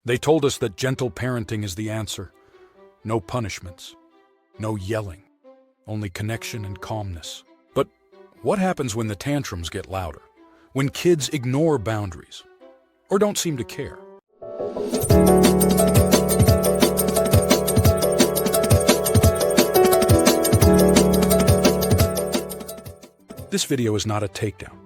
They told us that gentle parenting is the answer. No punishments, no yelling, only connection and calmness. But what happens when the tantrums get louder? When kids ignore boundaries or don't seem to care? This video is not a takedown.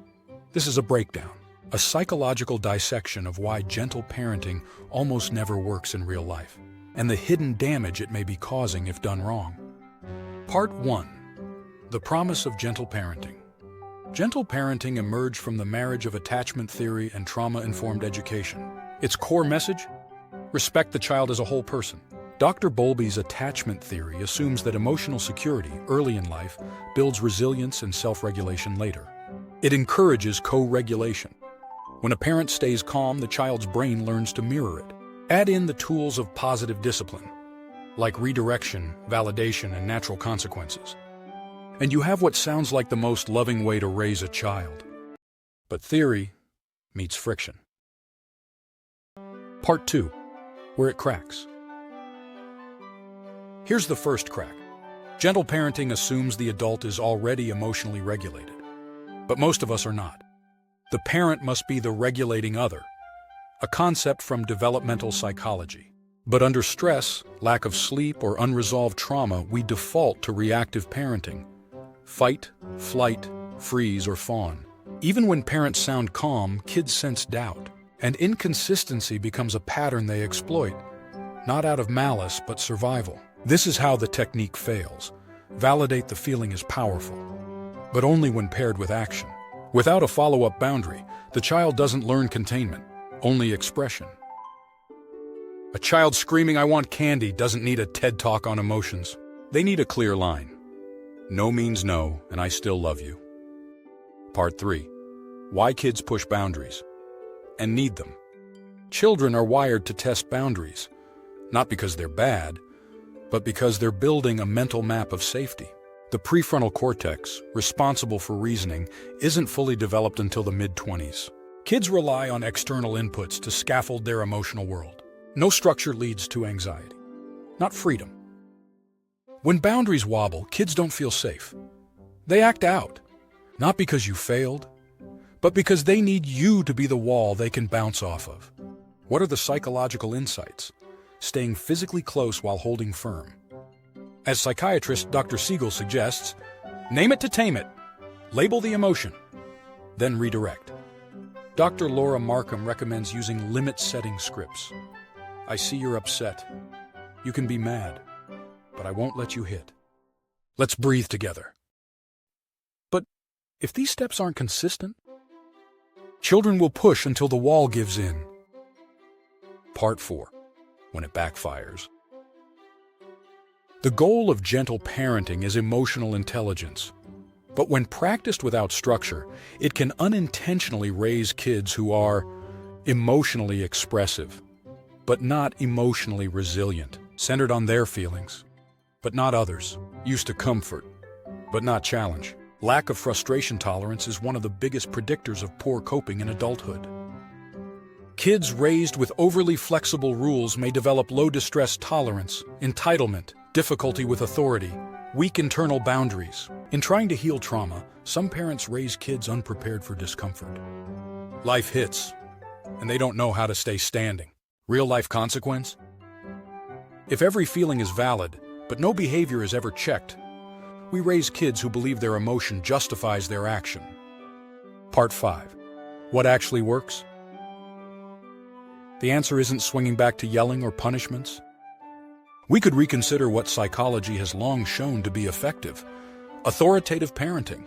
This is a breakdown, a psychological dissection of why gentle parenting almost never works in real life, and the hidden damage it may be causing if done wrong. Part 1. The promise of gentle parenting. Gentle parenting emerged from the marriage of attachment theory and trauma-informed education. Its core message? Respect the child as a whole person. Dr. Bowlby's attachment theory assumes that emotional security early in life builds resilience and self-regulation later. It encourages co-regulation. When a parent stays calm, the child's brain learns to mirror it. Add in the tools of positive discipline, like redirection, validation, and natural consequences, and you have what sounds like the most loving way to raise a child. But theory meets friction. Part 2. Where it cracks. Here's the first crack. Gentle parenting assumes the adult is already emotionally regulated, but most of us are not. The parent must be the regulating other, a concept from developmental psychology. But under stress, lack of sleep, or unresolved trauma, we default to reactive parenting. Fight, flight, freeze, or fawn. Even when parents sound calm, kids sense doubt, and inconsistency becomes a pattern they exploit, not out of malice, but survival. This is how the technique fails. Validate the feeling is powerful, but only when paired with action. Without a follow-up boundary, the child doesn't learn containment, only expression. A child screaming, "I want candy," doesn't need a TED Talk on emotions. They need a clear line. No means no, and I still love you. Part 3. Why kids push boundaries and need them. Children are wired to test boundaries, not because they're bad, but because they're building a mental map of safety. The prefrontal cortex, responsible for reasoning, isn't fully developed until the mid-20s. Kids rely on external inputs to scaffold their emotional world. No structure leads to anxiety, not freedom. When boundaries wobble, kids don't feel safe. They act out, not because you failed, but because they need you to be the wall they can bounce off of. What are the psychological insights? Staying physically close while holding firm. As psychiatrist Dr. Siegel suggests, name it to tame it. Label the emotion, then redirect. Dr. Laura Markham recommends using limit-setting scripts. I see you're upset. You can be mad, but I won't let you hit. Let's breathe together. But if these steps aren't consistent, children will push until the wall gives in. Part 4. When it backfires. The goal of gentle parenting is emotional intelligence, but when practiced without structure, it can unintentionally raise kids who are emotionally expressive, but not emotionally resilient, centered on their feelings, but not others, used to comfort, but not challenge. Lack of frustration tolerance is one of the biggest predictors of poor coping in adulthood. Kids raised with overly flexible rules may develop low distress tolerance, entitlement, difficulty with authority, weak internal boundaries. In trying to heal trauma, some parents raise kids unprepared for discomfort. Life hits, and they don't know how to stay standing. Real-life consequence? If every feeling is valid, but no behavior is ever checked, we raise kids who believe their emotion justifies their action. Part 5. What actually works? The answer isn't swinging back to yelling or punishments. We could reconsider what psychology has long shown to be effective: authoritative parenting.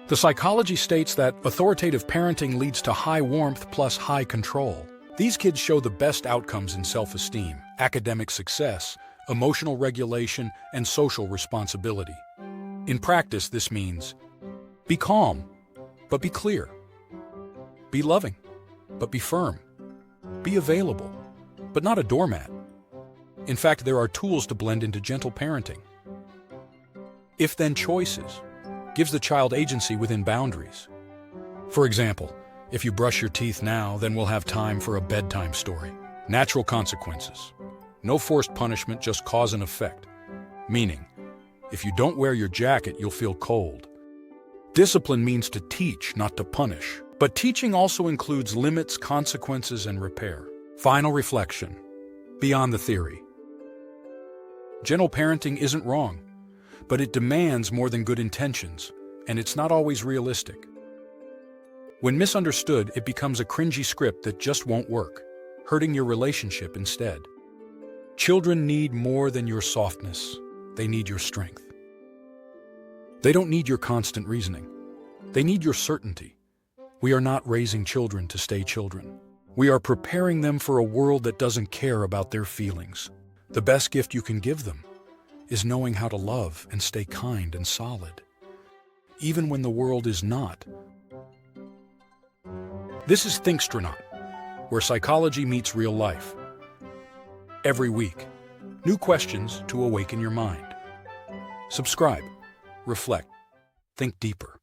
The psychology states that authoritative parenting leads to high warmth plus high control. These kids show the best outcomes in self-esteem, academic success, emotional regulation, and social responsibility. In practice, this means be calm, but be clear. Be loving, but be firm. Be available, but not a doormat. In fact, there are tools to blend into gentle parenting. If-then choices gives the child agency within boundaries. For example, if you brush your teeth now, then we'll have time for a bedtime story. Natural consequences. No forced punishment, just cause and effect. Meaning, if you don't wear your jacket, you'll feel cold. Discipline means to teach, not to punish. But teaching also includes limits, consequences, and repair. Final reflection. Beyond the theory. Gentle parenting isn't wrong, but it demands more than good intentions, and it's not always realistic. When misunderstood, it becomes a cringy script that just won't work, hurting your relationship instead. Children need more than your softness. They need your strength. They don't need your constant reasoning. They need your certainty. We are not raising children to stay children. We are preparing them for a world that doesn't care about their feelings. The best gift you can give them is knowing how to love and stay kind and solid, even when the world is not. This is Thinkstronaut, where psychology meets real life. Every week, new questions to awaken your mind. Subscribe, reflect, think deeper.